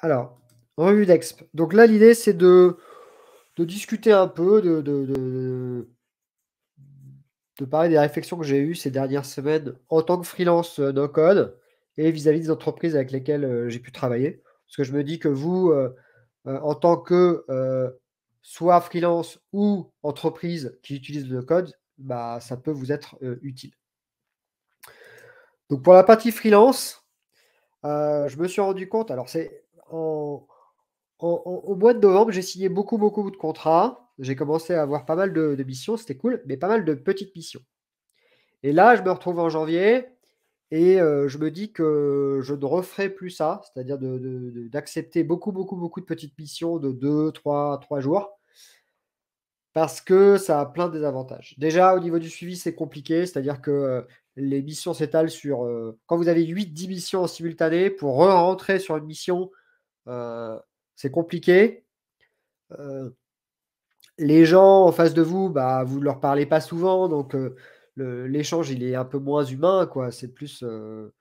Alors, revue d'exp. Donc là, l'idée, c'est de discuter un peu, de parler des réflexions que j'ai eues ces dernières semaines en tant que freelance, no code et vis-à-vis des entreprises avec lesquelles, j'ai pu travailler. Parce que je me dis que vous, en tant que, soit freelance ou entreprise qui utilise le code, bah, ça peut vous être, utile. Donc pour la partie freelance, je me suis rendu compte, alors c'est au mois de novembre, j'ai signé beaucoup, beaucoup de contrats. J'ai commencé à avoir pas mal de missions, c'était cool, mais pas mal de petites missions. Et là, je me retrouve en janvier et je me dis que je ne referai plus ça, c'est-à-dire d'accepter beaucoup, beaucoup, beaucoup de petites missions de 2, 3 jours parce que ça a plein de désavantages. Déjà, au niveau du suivi, c'est compliqué, c'est-à-dire que, les missions s'étalent sur, quand vous avez 8, 10 missions en simultané, pour re-rentrer sur une mission, heu, c'est compliqué. Heu, les gens en face de vous, bah, vous ne leur parlez pas souvent, donc l'échange, il est un peu moins humain, quoi. C'est plus, heu,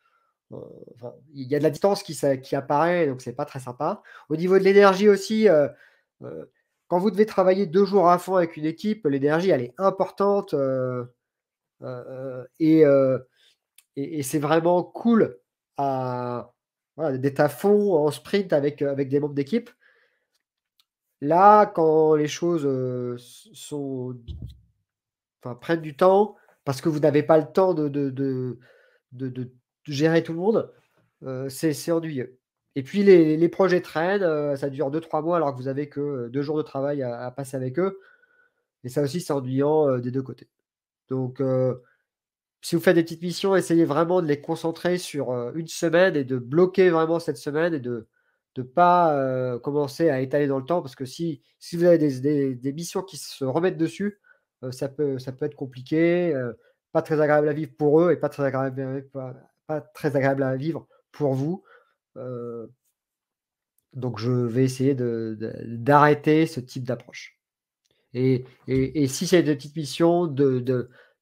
enfin, il y a de la distance qui apparaît, donc c'est pas très sympa. Au niveau de l'énergie aussi, quand vous devez travailler 2 jours à fond avec une équipe, l'énergie, elle est importante, et c'est vraiment cool à voilà, d'être à fond en sprint avec des membres d'équipe. Là, quand les choses, sont enfin, prennent du temps, parce que vous n'avez pas le temps de gérer tout le monde, c'est ennuyeux. Et puis les projets traînent, ça dure 2, 3 mois alors que vous avez que, 2 jours de travail à passer avec eux et ça aussi, c'est ennuyant, des 2 côtés. Donc si vous faites des petites missions, essayez vraiment de les concentrer sur, 1 semaine et de bloquer vraiment cette semaine et de pas, commencer à étaler dans le temps parce que si vous avez des missions qui se remettent dessus, ça peut être compliqué, pas très agréable à vivre pour eux et pas très agréable à vivre pour vous. Heu, donc je vais essayer d'arrêter ce type d'approche. Et si c'est des petites missions,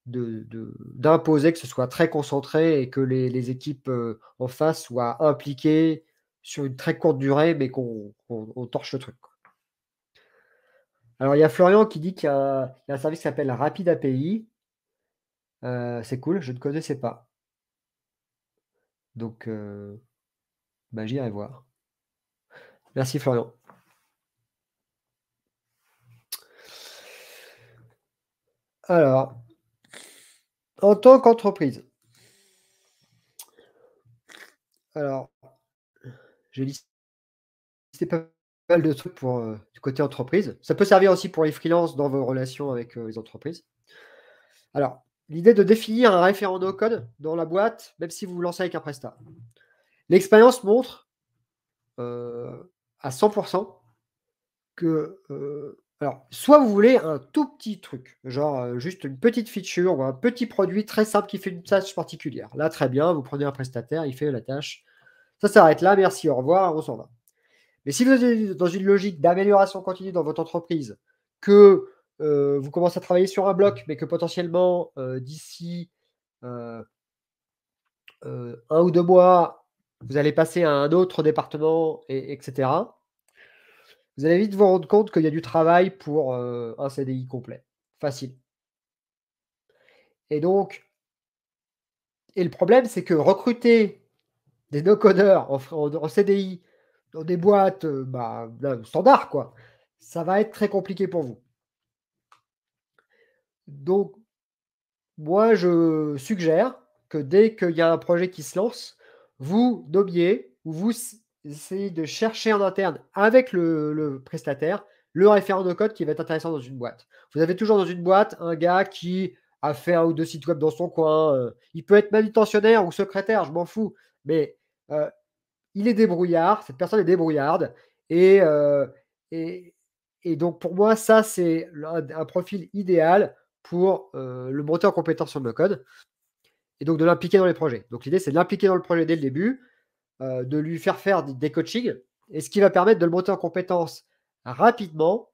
d'imposer que ce soit très concentré et que les équipes, en face soient impliquées sur une très courte durée, mais qu'on torche le truc, quoi. Alors il y a Florian qui dit qu'il y a un service qui s'appelle Rapid API, c'est cool, je ne connaissais pas. Donc bah, j'irai voir. Merci Florian. Alors, en tant qu'entreprise, alors j'ai listé pas mal de trucs pour, du côté entreprise. Ça peut servir aussi pour les freelances dans vos relations avec, les entreprises. Alors, l'idée de définir un référent no code dans la boîte, même si vous vous lancez avec un prestat. L'expérience montre, à 100 que, alors, soit vous voulez un tout petit truc, genre, juste une petite feature ou un petit produit très simple qui fait une tâche particulière. Là, très bien, vous prenez un prestataire, il fait la tâche. Ça s'arrête là, merci, au revoir, on s'en va. Mais si vous êtes dans une logique d'amélioration continue dans votre entreprise, que, vous commencez à travailler sur un bloc, mais que potentiellement, d'ici, heu 1 ou 2 mois, vous allez passer à un autre département etc. Vous allez vite vous rendre compte qu'il y a du travail pour, un CDI complet, facile. Et donc le problème, c'est que recruter des no-codeurs en CDI dans des boîtes, bah, standard quoi, ça va être très compliqué pour vous. Donc moi, je suggère que dès qu'il y a un projet qui se lance, vous nommiez ou vous essayez de chercher en interne avec le prestataire, le référent de code qui va être intéressant dans une boîte. Vous avez toujours dans une boîte un gars qui a fait 1 ou 2 sites web dans son coin, il peut être manutentionnaire ou secrétaire, je m'en fous, mais heu, il est débrouillard, cette personne est débrouillarde et et donc pour moi, ça, c'est un profil idéal pour, le monter en compétence sur le code et donc de l'impliquer dans les projets. Donc l'idée, c'est de l'impliquer dans le projet dès le début, de lui faire des coachings et ce qui va permettre de le monter en compétence rapidement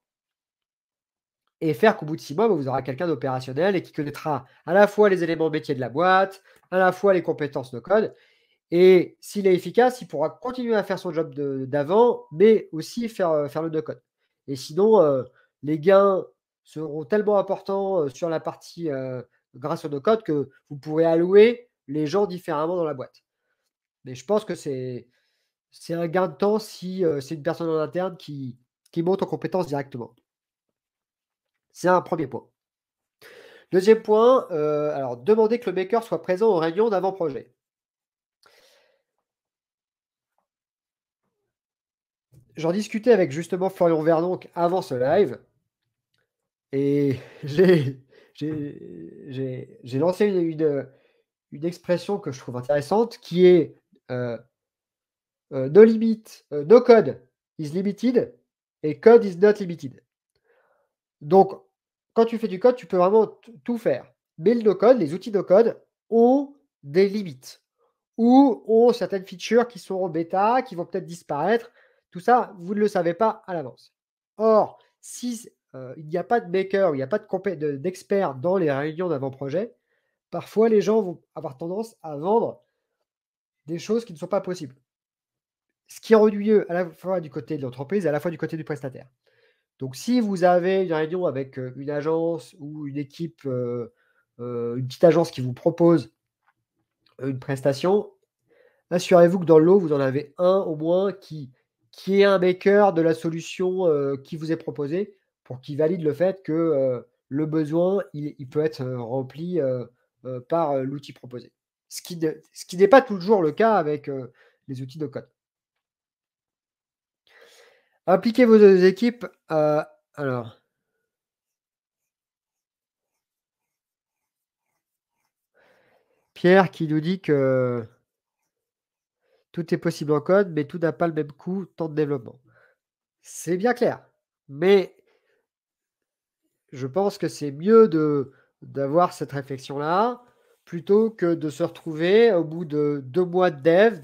et faire qu'au bout de 6 mois, bah, vous aurez quelqu'un d'opérationnel et qui connaîtra à la fois les éléments métiers de la boîte, à la fois les compétences no code Et s'il est efficace, il pourra continuer à faire son job d'avant, mais aussi faire le no-code. Et sinon, les gains seront tellement importants sur la partie grâce au no-code que vous pourrez allouer les gens différemment dans la boîte. Mais je pense que c'est un gain de temps si c'est une personne en interne qui monte en compétence directement. C'est un premier point. Deuxième point, alors demander que le maker soit présent aux réunions d'avant-projet. J'en discutais avec justement Florian Verdonc avant ce live et j'ai lancé une expression que je trouve intéressante qui est, no limit, no code is limited et code is not limited. Donc quand tu fais du code, tu peux vraiment tout faire. Mais le no code, les outils no code ont des limites ou ont certaines features qui sont en bêta, qui vont peut-être disparaître. Tout ça, vous ne le savez pas à l'avance. Or, si il n'y a pas de maker, il n'y a pas d'expert dans les réunions d'avant-projet, parfois les gens vont avoir tendance à vendre des choses qui ne sont pas possibles. Ce qui est ennuyeux à la fois du côté de l'entreprise et à la fois du côté du prestataire. Donc si vous avez une réunion avec une agence ou une équipe, une petite agence qui vous propose une prestation, assurez-vous que dans le lot, vous en avez un au moins qui est un maker de la solution qui vous est proposée pour qu'il valide le fait que le besoin, il peut être rempli par l'outil proposé. Ce qui n'est pas toujours le cas avec les outils de code. Impliquez vos deux équipes. Alors, Pierre qui nous dit que tout est possible en code, mais tout n'a pas le même coût, temps de développement. C'est bien clair. Mais je pense que c'est mieux d'avoir cette réflexion-là plutôt que de se retrouver au bout de 2 mois de dev,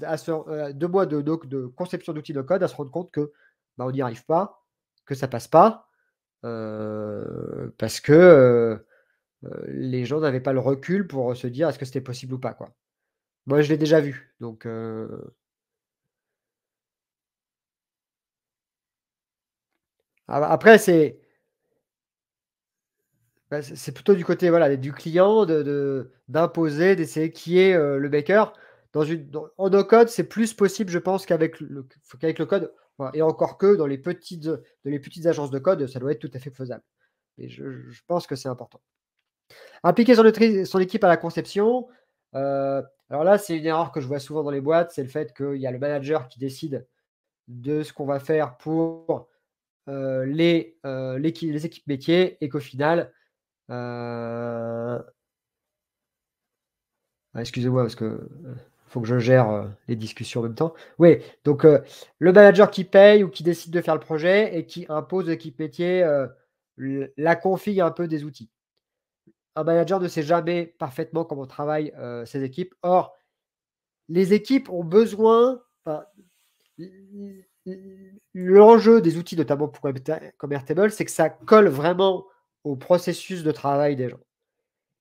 2 mois de conception d'outils de code, à se rendre compte que bah, on n'y arrive pas, que ça passe pas, parce que les gens n'avaient pas le recul pour se dire est-ce que c'était possible ou pas, quoi. Moi, je l'ai déjà vu. Donc, après, bah, c'est plutôt du côté, voilà, du client d'imposer, d'essayer qui est, le maker. En no code, c'est plus possible, je pense, qu'avec le code. Voilà, et encore que dans les petites agences de code, ça doit être tout à fait faisable. Et je pense que c'est important. Impliquer son équipe à la conception, alors là, c'est une erreur que je vois souvent dans les boîtes, c'est le fait qu'il y a le manager qui décide de ce qu'on va faire pour, les équipes métiers et qu'au final, excusez-moi parce que, faut que je gère, les discussions en même temps. Oui, donc, le manager qui paye ou qui décide de faire le projet et qui impose aux équipes métiers, la config un peu des outils. Un manager ne sait jamais parfaitement comment travaillent, ses équipes. Or, les équipes ont besoin, enfin, l'enjeu des outils, notamment comme Airtable, c'est que ça colle vraiment au processus de travail des gens.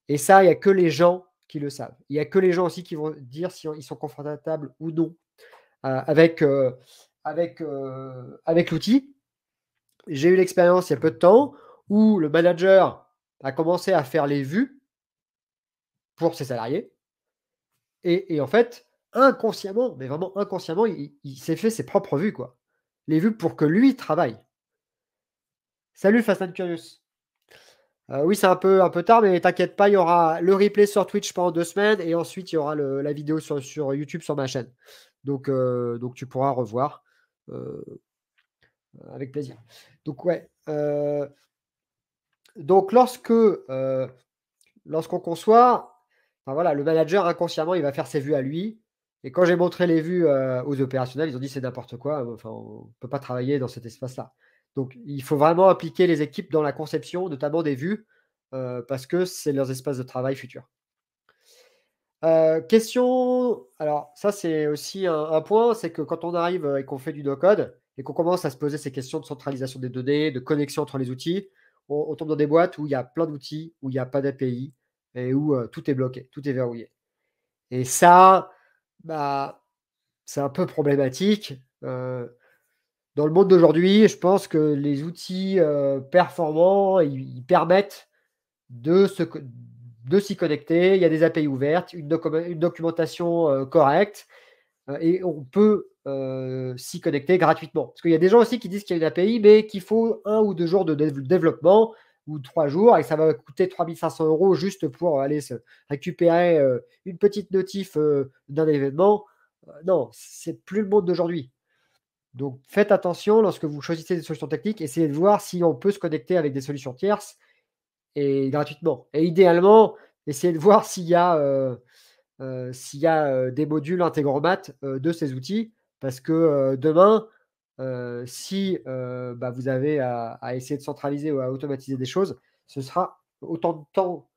Et ça, il y a que les gens qui le savent. Il y a que les gens aussi qui vont dire si ils sont confortables ou non, avec l'outil. J'ai eu l'expérience il y a peu de temps où le manager a commencé à faire les vues pour ses salariés et en fait, inconsciemment, mais vraiment inconsciemment, il s'est fait ses propres vues, quoi. Les vues pour que lui travaille. Salut Fast and Curious. Oui, c'est un peu tard, mais t'inquiète pas, il y aura le replay sur Twitch pendant 2 semaines et ensuite il y aura la vidéo sur YouTube sur ma chaîne. Donc tu pourras revoir, avec plaisir. Donc ouais, donc lorsqu'on conçoit, enfin voilà, le manager inconsciemment, il va faire ses vues à lui et quand j'ai montré les vues, aux opérationnels, ils ont dit: «C'est n'importe quoi, enfin on peut pas travailler dans cet espace-là». Donc il faut vraiment impliquer les équipes dans la conception, notamment des vues, parce que c'est leurs espaces de travail futurs. Question alors ça, c'est aussi un point, c'est que quand on arrive, et qu'on fait du no code et qu'on commence à se poser ces questions de centralisation des données, de connexion entre les outils, on tombe dans des boîtes où il y a plein d'outils, où il y a pas d'API et où, tout est bloqué, tout est verrouillé et ça, Bah, c'est un peu problématique. Dans le monde d'aujourd'hui, je pense que les outils, performants, ils permettent de se co de s'y connecter. Il y a des API ouvertes, une documentation, correcte, et on peut, s'y connecter gratuitement. Parce qu'il y a des gens aussi qui disent qu'il y a une API, mais qu'il faut 1 ou 2 jours de développement ou 3 jours et que ça va coûter 3 500 € juste pour aller se récupérer, une petite notif, d'un événement. Non, c'est plus le monde d'aujourd'hui. Donc faites attention lorsque vous choisissez des solutions techniques, essayez de voir si on peut se connecter avec des solutions tierces et gratuitement. Et idéalement, essayez de voir s'il y a, des modules Integromat, de ces outils parce que, demain, si, bah, vous avez à essayer de centraliser ou à automatiser des choses, ce sera autant de temps,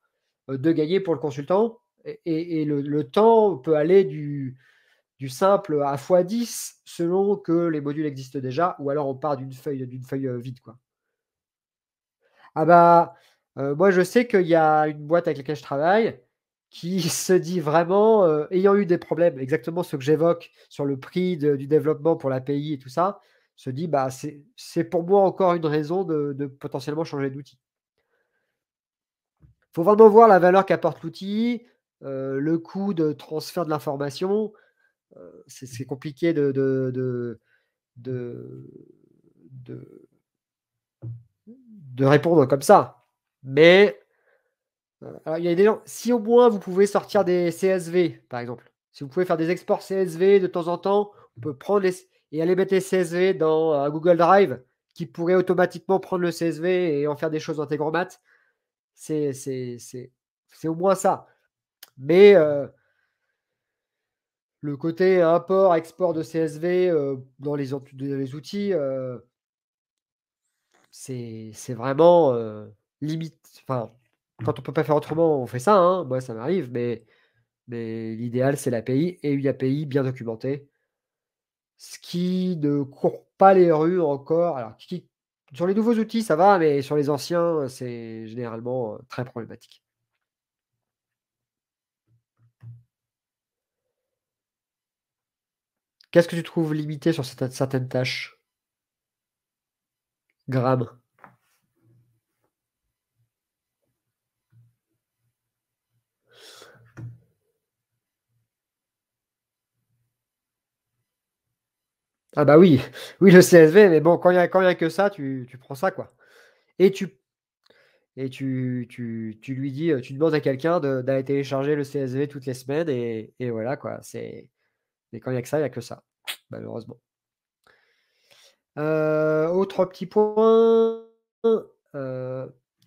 de gagner pour le consultant et le temps peut aller du simple à x10 selon que les modules existent déjà ou alors on part d'une feuille, vide, quoi. Ah bah, moi je sais qu'il y a une boîte avec laquelle je travaille qui se dit vraiment, ayant eu des problèmes, exactement ceux que j'évoque sur le prix du développement pour l'API et tout ça, se dit: «Bah, c'est pour moi encore une raison de potentiellement changer d'outil». Faut vraiment voir la valeur qu'apporte l'outil, le coût de transfert de l'information, c'est compliqué de de de répondre comme ça. Mais, alors il y a des gens si au moins vous pouvez sortir des CSV, par exemple, si vous pouvez faire des exports CSV de temps en temps, on peut prendre les et aller mettre les CSV dans, Google Drive qui pourrait automatiquement prendre le CSV et en faire des choses en Integromat. C'est c'est c'est c'est au moins ça. Mais, le côté import, export de CSV, dans les outils, c'est vraiment, limite enfin, quand on peut pas faire autrement, on fait ça, hein. Moi, ça m'arrive, mais l'idéal, c'est l'API et une API bien documentée. Ce qui ne court pas les rues encore. Alors qui sur les nouveaux outils, ça va, mais sur les anciens, c'est généralement, très problématique. Qu'est-ce que tu trouves limité sur certaines tâches? Gramme. Ah bah oui, oui, le CSV, mais bon, quand il y a que ça, tu prends ça, quoi. Et tu lui dis, tu demandes à quelqu'un d'aller télécharger le CSV toutes les semaines et voilà, quoi. Mais quand il y a que ça, il y a que ça, malheureusement. Autre petit point,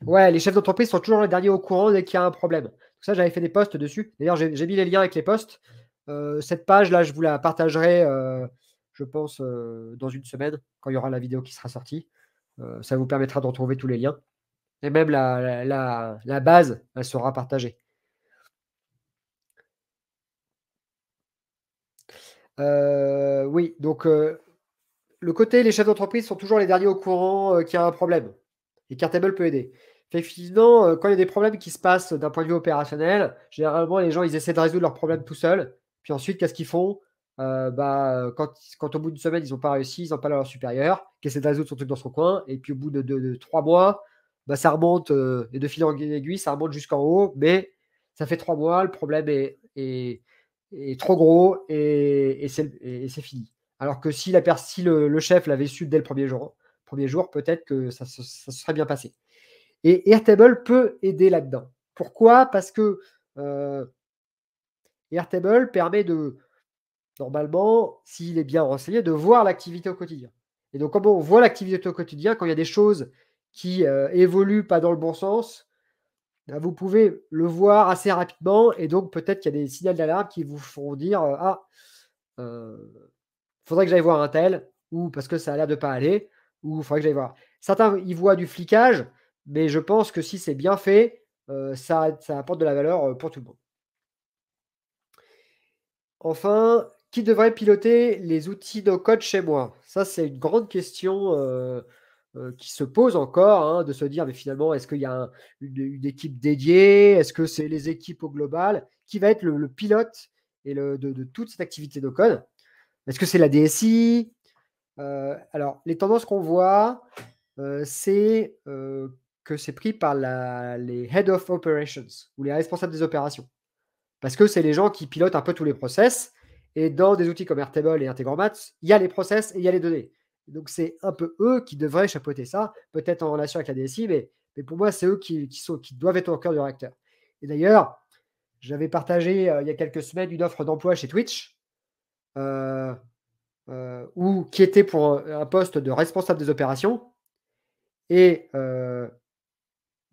ouais, les chefs d'entreprise sont toujours les derniers au courant dès qu'il y a un problème. Donc ça, j'avais fait des posts dessus. D'ailleurs, j'ai mis les liens avec les posts. Cette page-là, je vous la partagerai, je pense, dans une semaine, quand il y aura la vidéo qui sera sortie. Ça vous permettra de retrouver tous les liens et même la base, elle sera partagée. Oui, donc le côté les chefs d'entreprise sont toujours les derniers au courant, qu'il y a un problème et Cartable peut aider. Effectivement, quand il y a des problèmes qui se passent d'un point de vue opérationnel, généralement les gens ils essaient de résoudre leurs problèmes tout seuls. Puis ensuite qu'est-ce qu'ils font? Quand au bout d'une semaine ils ont pas réussi, ils en parlent à leur supérieur, qui essaie de résoudre son truc dans son coin et puis au bout de 3 mois, bah, ça remonte, et de fil en aiguille, ça remonte jusqu'en haut, mais ça fait 3 mois, le problème est trop gros et c'est fini. Alors que si le chef l'avait su dès le premier jour, peut-être que ça se serait bien passé. Et Airtable peut aider là-dedans. Pourquoi? Parce que, Airtable permet normalement, s'il est bien renseigné, de voir l'activité au quotidien. Et donc comment on voit l'activité au quotidien, quand il y a des choses qui, évoluent pas dans le bon sens, bah, vous pouvez le voir assez rapidement et donc peut-être qu'il y a des signaux d'alarme qui vous font dire, «Ah, faudrait que j'aille voir un tel ou parce que ça a l'air de pas aller ou faudrait que j'aille voir». Certains, ils voient du flicage, mais je pense que si c'est bien fait, ça apporte de la valeur, pour tout le monde. Enfin, qui devrait piloter les outils no code chez moi? Ça, c'est une grande question, qui se pose encore, hein, de se dire: «Mais finalement, est-ce qu'il y a une équipe dédiée? Est-ce que c'est les équipes au global? Qui va être le pilote et de toute cette activité no code? Est-ce que c'est la DSI? Alors les tendances qu'on voit, c'est, que c'est pris par les Head of Operations ou les responsables des opérations. Parce que c'est les gens qui pilotent un peu tous les process et dans des outils comme Airtable et Integromat, il y a les process et il y a les données. Donc c'est un peu eux qui devraient chapeauter ça, peut-être en relation avec la DSI, mais pour moi, c'est eux qui doivent être au cœur du réacteur. Et d'ailleurs, j'avais partagé, il y a quelques semaines une offre d'emploi chez Twitch, heu ou qui était pour, un poste de responsable des opérations et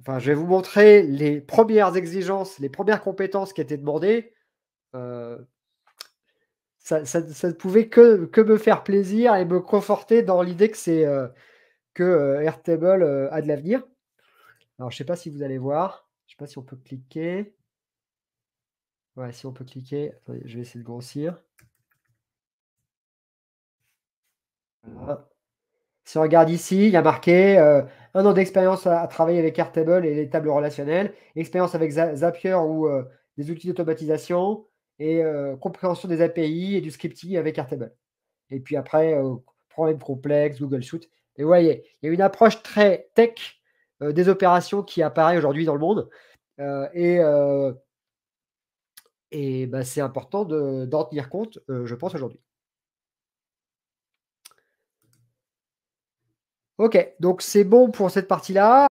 enfin, je vais vous montrer les premières exigences, les premières compétences qui étaient demandées. Heu, ça ne pouvait que me faire plaisir et me conforter dans l'idée que, Airtable, a de l'avenir. Alors je sais pas si vous allez voir, je sais pas si on peut cliquer. Ouais, si on peut cliquer, attendez, je vais essayer de grossir. Voilà. Si on regarde ici, il y a marqué, 1 an d'expérience à travailler avec Airtable et les tables relationnelles, expérience avec Zapier ou, des outils d'automatisation et compréhension des API et du scripting avec Airtable. Et puis après, problèmes complexes, Google Sheets. Et vous voyez, il y a une approche très tech, des opérations qui apparaît aujourd'hui dans le monde, heu et heu et bah, c'est important d'en tenir compte, je pense aujourd'hui. OK, donc c'est bon pour cette partie-là.